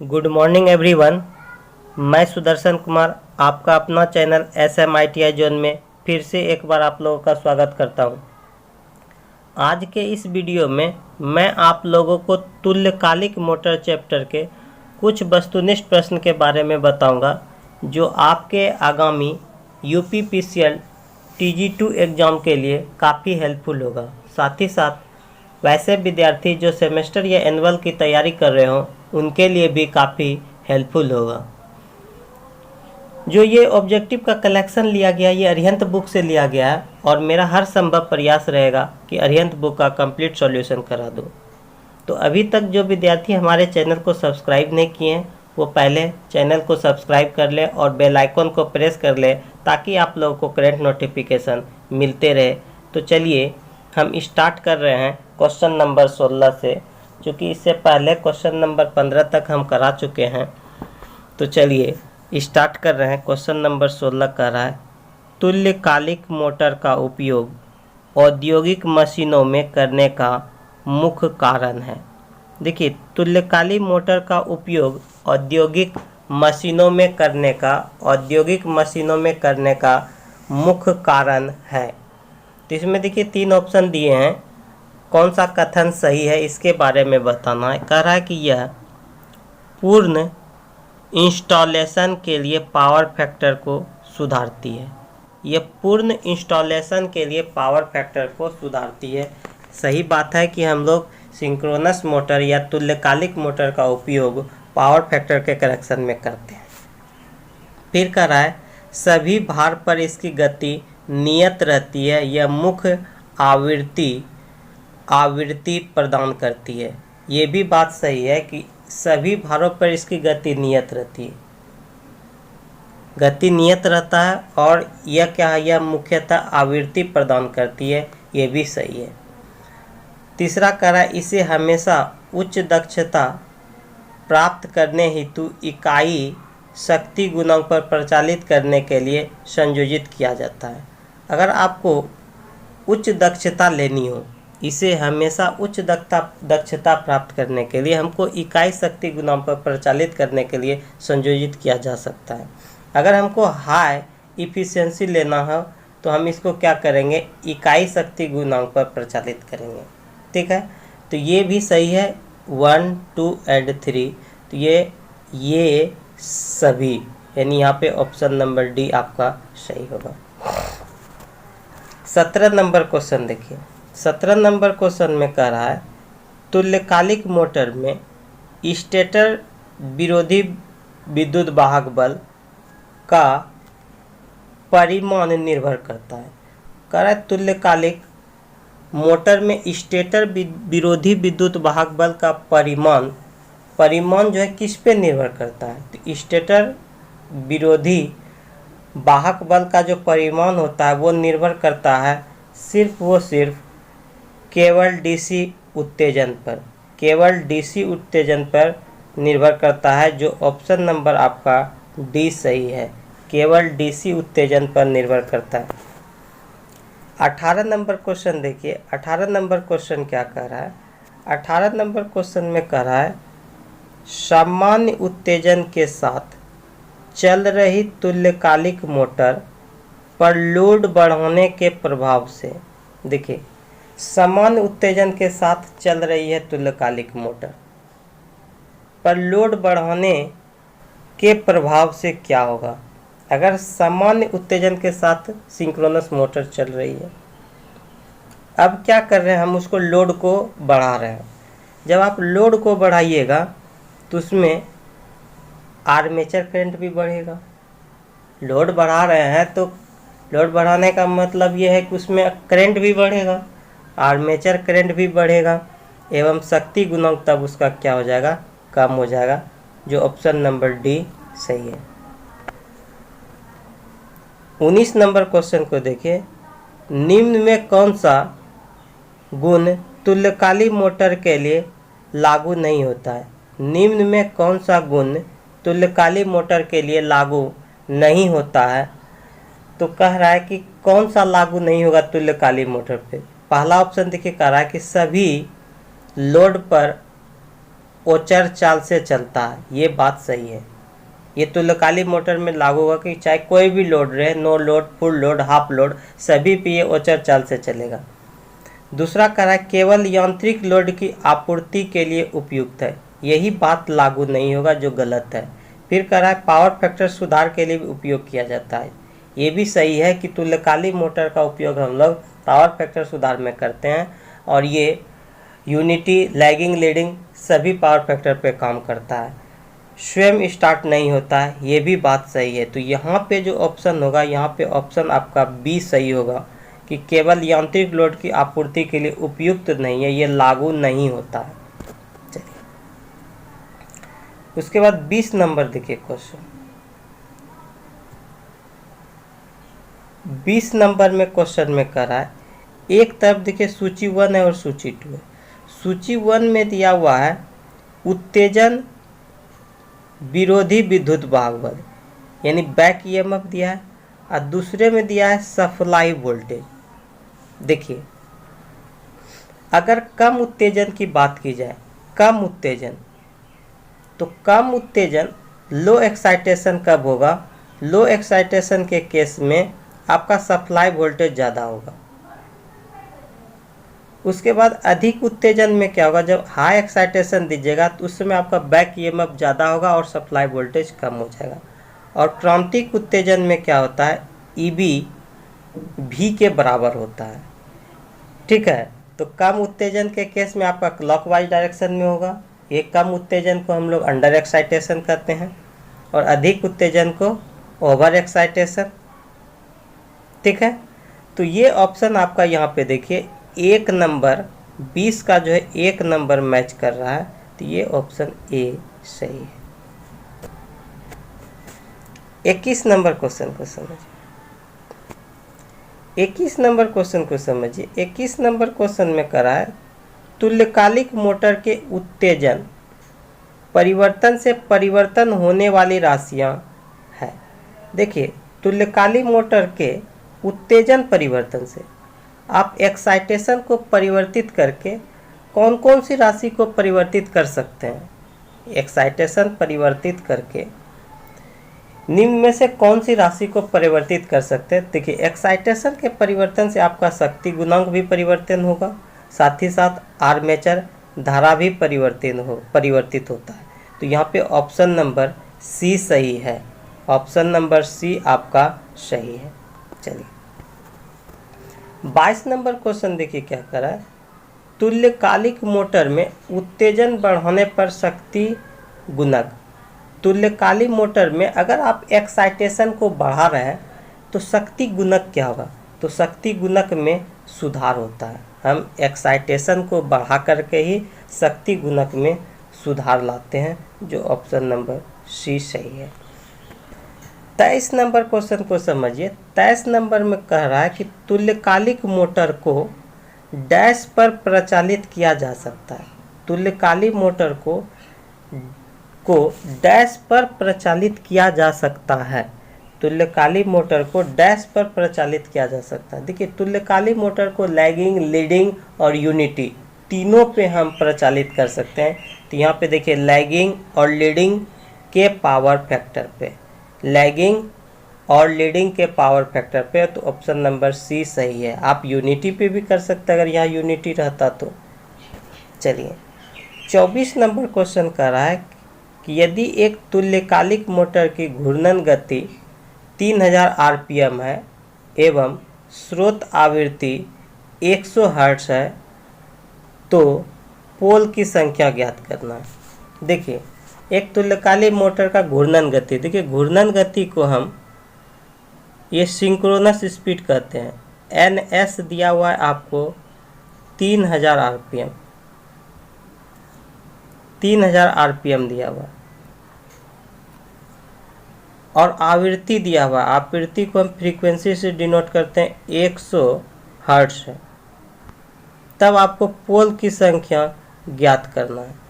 Good morning everyone. मैं सुदर्शन कुमार आपका अपना चैनल SMITI जोन में फिर से एक बार आप लोगों का स्वागत करता हूं। आज के इस वीडियो में मैं आप लोगों को तुल्यकालिक मोटर चैप्टर के कुछ वस्तुनिष्ठ प्रश्न के बारे में बताऊंगा जो आपके आगामी UPPCL TG2 एग्ज़ाम के लिए काफ़ी हेल्पफुल होगा। साथ ही साथ वैसे विद्यार्थी जो सेमेस्टर या एनुअल की तैयारी कर रहे हों उनके लिए भी काफ़ी हेल्पफुल होगा। जो ये ऑब्जेक्टिव का कलेक्शन लिया गया ये अरिहंत बुक से लिया गया है और मेरा हर संभव प्रयास रहेगा कि अरिहंत बुक का कंप्लीट सॉल्यूशन करा दूँ। तो अभी तक जो विद्यार्थी हमारे चैनल को सब्सक्राइब नहीं किए हैं वो पहले चैनल को सब्सक्राइब कर ले और बेल आइकन को प्रेस कर ले ताकि आप लोगों को करंट नोटिफिकेशन मिलते रहे। तो चलिए हम स्टार्ट कर रहे हैं क्वेश्चन नंबर 16 से, क्योंकि इससे पहले क्वेश्चन नंबर 15 तक हम करा चुके हैं। तो चलिए स्टार्ट कर रहे हैं। क्वेश्चन नंबर 16 कह रहा है तुल्यकालिक मोटर का उपयोग औद्योगिक मशीनों में करने का मुख्य कारण है। देखिए, तुल्यकालिक मोटर का उपयोग औद्योगिक मशीनों में करने का मुख्य कारण है। तो इसमें देखिए 3 ऑप्शन दिए हैं, कौन सा कथन सही है इसके बारे में बताना है। कह रहा है कि यह पूर्ण इंस्टॉलेशन के लिए पावर फैक्टर को सुधारती है। यह पूर्ण इंस्टॉलेशन के लिए पावर फैक्टर को सुधारती है। सही बात है कि हम लोग सिंक्रोनस मोटर या तुल्यकालिक मोटर का उपयोग पावर फैक्टर के करेक्शन में करते हैं। फिर कह रहा है सभी भार पर इसकी गति नियत रहती है। यह मुख्य आवृत्ति प्रदान करती है। ये भी बात सही है कि सभी भारों पर इसकी गति नियत रहती है, गति नियत रहता है और यह क्या है, यह मुख्यतः आवृत्ति प्रदान करती है। ये भी सही है। तीसरा कह रहा है इसे हमेशा उच्च दक्षता प्राप्त करने हेतु इकाई शक्ति गुणांक पर प्रचालित करने के लिए संयोजित किया जाता है। अगर आपको उच्च दक्षता लेनी हो, इसे हमेशा उच्च दक्षता प्राप्त करने के लिए हमको इकाई शक्ति गुणांक पर प्रचालित करने के लिए संयोजित किया जा सकता है। अगर हमको हाई इफिशिएंसी लेना हो तो हम इसको क्या करेंगे, इकाई शक्ति गुणांक पर प्रचालित करेंगे। ठीक है, तो ये भी सही है। 1, 2 और 3, तो ये सभी, यानी यहाँ पे ऑप्शन नंबर डी आपका सही होगा। 17 नंबर क्वेश्चन देखिए। 17 नंबर क्वेश्चन में कह रहा है तुल्यकालिक मोटर में स्टेटर विरोधी विद्युत वाहक बल का परिमाण निर्भर करता है। कह रहा है तुल्यकालिक मोटर में स्टेटर विरोधी विद्युत वाहक बल का परिमाण जो है किस पे निर्भर करता है। तो स्टेटर विरोधी वाहक बल का जो परिमाण होता है वो निर्भर करता है सिर्फ केवल डीसी उत्तेजन पर निर्भर करता है। जो ऑप्शन नंबर आपका डी सही है, केवल डीसी उत्तेजन पर निर्भर करता है। 18 नंबर क्वेश्चन देखिए। 18 नंबर क्वेश्चन क्या कह रहा है। 18 नंबर क्वेश्चन में कह रहा है सामान्य उत्तेजन के साथ चल रही तुल्यकालिक मोटर पर लोड बढ़ाने के प्रभाव से, देखिए सामान्य उत्तेजन के साथ चल रही है तुल्यकालिक मोटर पर लोड बढ़ाने के प्रभाव से क्या होगा। अगर सामान्य उत्तेजन के साथ सिंक्रोनस मोटर चल रही है, अब क्या कर रहे हैं, हम उसको लोड को बढ़ा रहे हैं। जब आप लोड को बढ़ाइएगा तो उसमें आर्मेचर करंट भी बढ़ेगा। लोड बढ़ा रहे हैं तो लोड बढ़ाने का मतलब ये है कि उसमें करंट भी बढ़ेगा, आर्मेचर करंट भी बढ़ेगा एवं शक्ति गुणांक तब उसका क्या हो जाएगा, कम हो जाएगा। जो ऑप्शन नंबर डी सही है। 19 नंबर क्वेश्चन को देखिए। निम्न में कौन सा गुण तुल्यकालिक मोटर के लिए लागू नहीं होता है। निम्न में कौन सा गुण तुल्यकालिक मोटर के लिए लागू नहीं होता है। तो कह रहा है कि कौन सा लागू नहीं होगा तुल्यकालिक मोटर पे। पहला ऑप्शन देखिए, कह रहा है कि सभी लोड पर ओचर चाल से चलता है, ये बात सही है। ये तुल्यकालिक मोटर में लागू होगा कि चाहे कोई भी लोड रहे, no load, full load, half load, सभी पे ये ओचर चाल से चलेगा। दूसरा कह रहा है केवल यांत्रिक लोड की आपूर्ति के लिए उपयुक्त है, यही बात लागू नहीं होगा, जो गलत है। फिर कह रहा है पावर फैक्टर सुधार के लिए भी उपयोग किया जाता है, ये भी सही है कि तुल्यकालिक मोटर का उपयोग हम लोग पावर फैक्टर सुधार में करते हैं, और ये यूनिटी, लैगिंग, लीडिंग सभी पावर फैक्टर पे काम करता है। स्वयं स्टार्ट नहीं होता है, ये भी बात सही है। तो यहाँ पे जो ऑप्शन होगा, यहाँ पे ऑप्शन आपका बी सही होगा कि केवल यांत्रिक लोड की आपूर्ति के लिए उपयुक्त नहीं है, ये लागू नहीं होता है। चलिए उसके बाद 20 नंबर देखिए क्वेश्चन। 20 नंबर में क्वेश्चन में कर रहा है, एक तरफ देखिए सूची 1 है और सूची 2 है। सूची 1 में दिया हुआ है उत्तेजन विरोधी विद्युत वाहक बल, यानी बैक ईएमएफ दिया है, और दूसरे में दिया है सप्लाई वोल्टेज। देखिए अगर कम उत्तेजन की बात की जाए, कम उत्तेजन, तो कम उत्तेजन लो एक्साइटेशन कब होगा? लो एक्साइटेशन के केस में आपका सप्लाई वोल्टेज ज़्यादा होगा। उसके बाद अधिक उत्तेजन में क्या होगा? जब हाई एक्साइटेशन दीजिएगा तो उस समय आपका बैक ईएमएफ ज़्यादा होगा और सप्लाई वोल्टेज कम हो जाएगा। और क्रांतिक उत्तेजन में क्या होता है? ईबी भी के बराबर होता है। ठीक है, तो कम उत्तेजन के केस में आपका क्लॉकवाइज डायरेक्शन में होगा। ये कम उत्तेजन को हम लोग अंडर एक्साइटेशन कहते हैं, और अधिक उत्तेजन को ओवर एक्साइटेशन। ठीक है, तो ये ऑप्शन आपका यहाँ पे देखिए 1 नंबर 20 का जो है 1 नंबर मैच कर रहा है, तो ये ऑप्शन ए सही है। 21 नंबर क्वेश्चन को समझिए। 21 नंबर क्वेश्चन को समझिए। 21 नंबर क्वेश्चन में करा है तुल्यकालिक मोटर के उत्तेजन परिवर्तन से परिवर्तन होने वाली राशियां है। देखिए तुल्यकालिक मोटर के उत्तेजन परिवर्तन से आप एक्साइटेशन को परिवर्तित करके कौन कौन सी राशि को परिवर्तित कर सकते हैं? एक्साइटेशन परिवर्तित करके निम्न में से कौन सी राशि को परिवर्तित कर सकते हैं? देखिए एक्साइटेशन के परिवर्तन से आपका शक्ति गुणांक भी परिवर्तन होगा, साथ ही साथ आर्मेचर धारा भी परिवर्तित होता है। तो यहाँ पे ऑप्शन नंबर सी सही है। ऑप्शन नंबर सी आपका सही है। चलिए 22 नंबर क्वेश्चन देखिए क्या करा है। तुल्यकालिक मोटर में उत्तेजन बढ़ाने पर शक्ति गुणक। तुल्यकालिक मोटर में अगर आप एक्साइटेशन को बढ़ा रहे हैं तो शक्ति गुणक क्या होगा? तो शक्ति गुणक में सुधार होता है। हम एक्साइटेशन को बढ़ा करके ही शक्ति गुणक में सुधार लाते हैं, जो ऑप्शन नंबर सी सही है। 23 नंबर क्वेश्चन को समझिए। 23 नंबर में कह रहा है कि तुल्यकालिक मोटर को डैश पर प्रचालित किया जा सकता है। तुल्यकालिक मोटर को डैश पर प्रचालित किया जा सकता है। तुल्यकालिक मोटर को डैश पर प्रचालित किया जा सकता है। देखिए तुल्यकालिक मोटर को लैगिंग, लीडिंग और यूनिटी तीनों पे हम प्रचालित कर सकते हैं। तो यहाँ पे देखिए लैगिंग और लीडिंग के पावर फैक्टर पे, लैगिंग और लीडिंग के पावर फैक्टर पे, तो ऑप्शन नंबर सी सही है। आप यूनिटी पे भी कर सकते हैं अगर यहाँ यूनिटी रहता तो। चलिए 24 नंबर क्वेश्चन कर रहा है कि यदि एक तुल्यकालिक मोटर की घूर्णन गति 3000 आरपीएम है एवं स्रोत आवृत्ति 100 हर्ट्ज है तो पोल की संख्या ज्ञात करना है। देखिए एक तुल्यकालिक मोटर का घूर्णन गति, देखिए घूर्णन गति को हम ये सिंक्रोनस स्पीड कहते हैं। NS दिया हुआ है आपको 3000 आरपीएम, 3000 आरपीएम दिया हुआ, और आवृत्ति दिया हुआ, आवृत्ति को हम फ्रीक्वेंसी से डिनोट करते हैं 100 हर्ट्ज है। तब आपको पोल की संख्या ज्ञात करना है।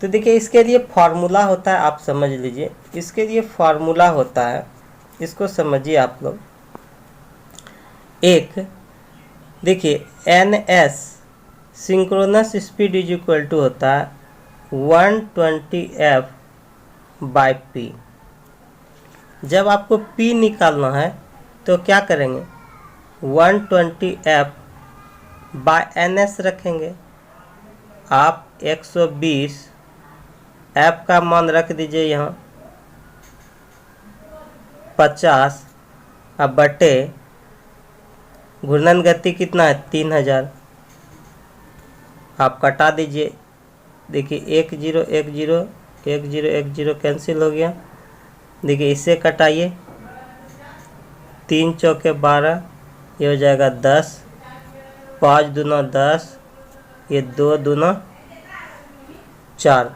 तो देखिए इसके लिए फार्मूला होता है, आप समझ लीजिए। इसके लिए फार्मूला होता है, इसको समझिए आप लोग। एक देखिए NS synchronous speed is equal to होता है 120F बाई P। जब आपको P निकालना है तो क्या करेंगे, 120F बाय NS रखेंगे। आप 120 F का मान रख दीजिए यहाँ 50, अब बटे घूर्णन गति कितना है 3000, आप कटा दीजिए। देखिए 1 0 1 0 1 0 1 0 कैंसिल हो गया। देखिए इसे कटाइए, 3 चौके 12, ये हो जाएगा 10, 5 दूना 10, ये 2 दूना 4।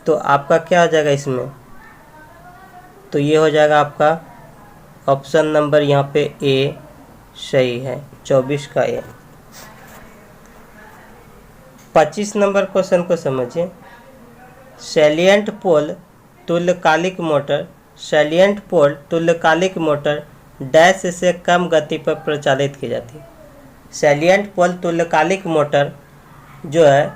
तो आपका क्या हो जाएगा इसमें, तो ये हो जाएगा आपका ऑप्शन नंबर यहाँ पे ए सही है, 24 का ए। 25 नंबर क्वेश्चन को समझिए। सैलिएंट पोल तुल्यकालिक मोटर, सैलिएंट पोल तुल्यकालिक मोटर डैश से कम गति पर प्रचालित की जाती है। सैलिएंट पोल तुल्यकालिक मोटर जो है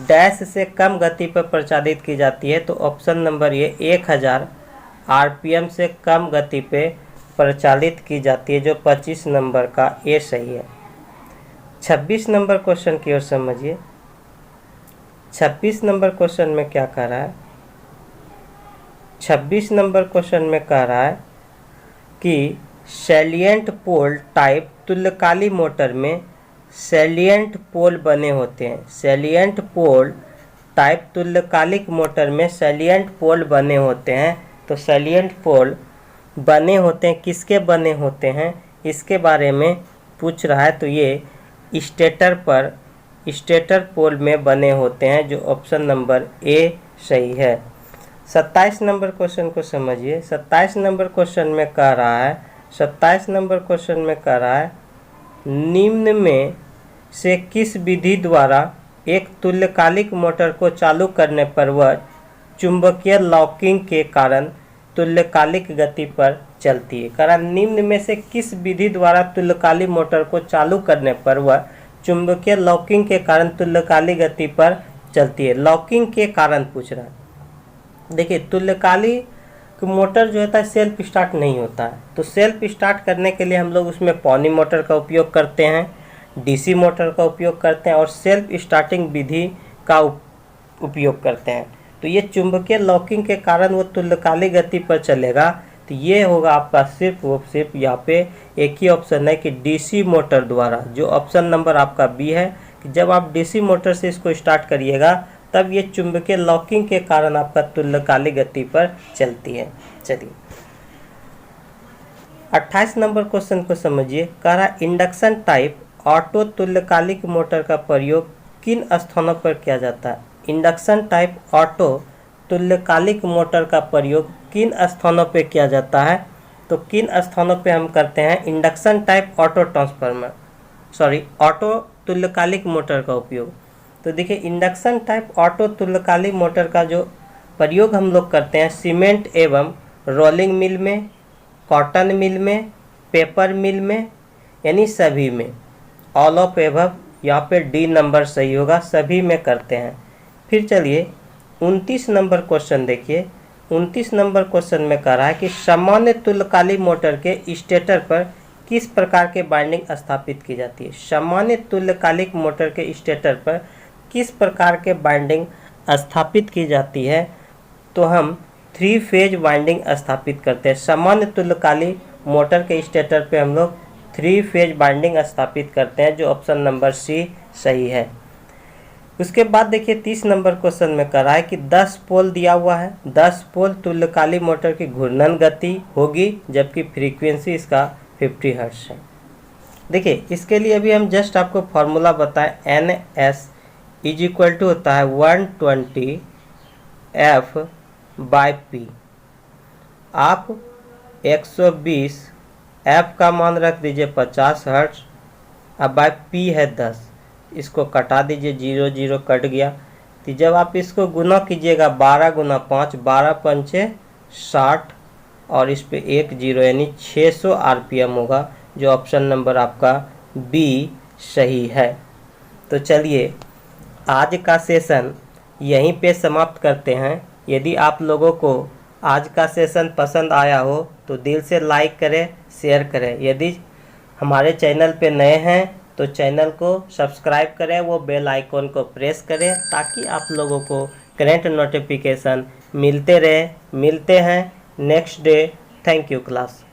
डैश से कम गति पर प्रचालित की जाती है, तो ऑप्शन नंबर ये 1000 आरपीएम से कम गति पे प्रचालित की जाती है, जो 25 नंबर का ए सही है। 26 नंबर क्वेश्चन की ओर समझिए। 26 नंबर क्वेश्चन में क्या कह रहा है, 26 नंबर क्वेश्चन में कह रहा है कि सैलिएंट पोल टाइप तुल्यकालिक मोटर में सैलिएंट पोल बने होते हैं। सैलिएंट पोल टाइप तुल्यकालिक मोटर में सैलिएंट पोल बने होते हैं। तो सैलिएंट पोल बने होते हैं, किसके बने होते हैं इसके बारे में पूछ रहा है। तो ये स्टेटर पोल में बने होते हैं, जो ऑप्शन नंबर ए सही है। 27 नंबर क्वेश्चन को समझिए। 27 नंबर क्वेश्चन में कह रहा है, 27 नंबर क्वेश्चन में कह रहा है निम्न में से किस विधि द्वारा एक तुल्यकालिक मोटर को चालू करने पर वह चुंबकीय लॉकिंग के कारण तुल्यकालिक गति पर चलती है। कारण निम्न में से किस विधि द्वारा तुल्यकालिक मोटर को चालू करने पर वह चुंबकीय लॉकिंग के कारण तुल्यकालिक गति पर चलती है। लॉकिंग के कारण पूछ रहा है। देखिए तुल्यकालिक मोटर जो होता है सेल्फ स्टार्ट नहीं होता है, तो सेल्फ स्टार्ट करने के लिए हम लोग उसमें पॉनी मोटर का उपयोग करते हैं, डीसी मोटर का उपयोग करते हैं और सेल्फ स्टार्टिंग विधि का उपयोग करते हैं। तो ये चुंबकीय लॉकिंग के कारण वो तुल्यकालिक गति पर चलेगा। तो ये होगा आपका सिर्फ यहाँ पे एक ही ऑप्शन है कि डीसी मोटर द्वारा, जो ऑप्शन नंबर आपका बी है कि जब आप डीसी मोटर से इसको स्टार्ट करिएगा तब ये चुंबकीय लॉकिंग के कारण आपका तुल्यकालिक गति पर चलती है। चलिए 28 नंबर क्वेश्चन को समझिए। कह रहा इंडक्शन टाइप ऑटो तुल्यकालिक मोटर का प्रयोग किन स्थानों पर किया जाता है। इंडक्शन टाइप ऑटो तुल्यकालिक मोटर का प्रयोग किन स्थानों पे किया जाता है, तो किन स्थानों पे हम करते हैं इंडक्शन टाइप ऑटो तुल्यकालिक मोटर का उपयोग। तो देखिए इंडक्शन टाइप ऑटो तुल्यकालिक मोटर का जो प्रयोग हम लोग करते हैं सीमेंट एवं रोलिंग मिल में, कॉटन मिल में, पेपर मिल में, यानी सभी में, ऑल ऑफ एबव, यहाँ पे डी नंबर सही होगा, सभी में करते हैं। फिर चलिए 29 नंबर क्वेश्चन देखिए। 29 नंबर क्वेश्चन में कह रहा है कि सामान्य तुल्यकालिक मोटर के स्टेटर पर किस प्रकार के बाइंडिंग स्थापित की जाती है। सामान्य तुल्यकालिक मोटर के स्टेटर पर किस प्रकार के बाइंडिंग स्थापित की जाती है, तो हम 3 फेज बाइंडिंग स्थापित करते हैं। सामान्य तुल्यकालिक मोटर के स्टेटर पे हम लोग 3 फेज बाइंडिंग स्थापित करते हैं, जो ऑप्शन नंबर सी सही है। उसके बाद देखिए 30 नंबर क्वेश्चन में कह रहा है कि 10 पोल दिया हुआ है। 10 पोल तुल्यकालिक मोटर की घूर्णन गति होगी, जबकि फ्रीक्वेंसी इसका 50 हर्ट्ज है। देखिए इसके लिए अभी हम जस्ट आपको फॉर्मूला बताएं, NS इज इक्वल टू होता है 120 F बाई P। आप 120 F का मान रख दीजिए 50 हर्ट्ज, अब बाई P है 10, इसको कटा दीजिए, 0 0 कट गया। तो जब आप इसको गुना कीजिएगा 12 गुना 5, 12 पंचे 60 और इस पे 1 0 यानी 600 आरपीएम होगा, जो ऑप्शन नंबर आपका बी सही है। तो चलिए आज का सेशन यहीं पे समाप्त करते हैं। यदि आप लोगों को आज का सेशन पसंद आया हो तो दिल से लाइक करें, शेयर करें। यदि हमारे चैनल पे नए हैं तो चैनल को सब्सक्राइब करें, वो बेल आइकॉन को प्रेस करें ताकि आप लोगों को करंट नोटिफिकेशन मिलते रहे। मिलते हैं next day. Thank you class.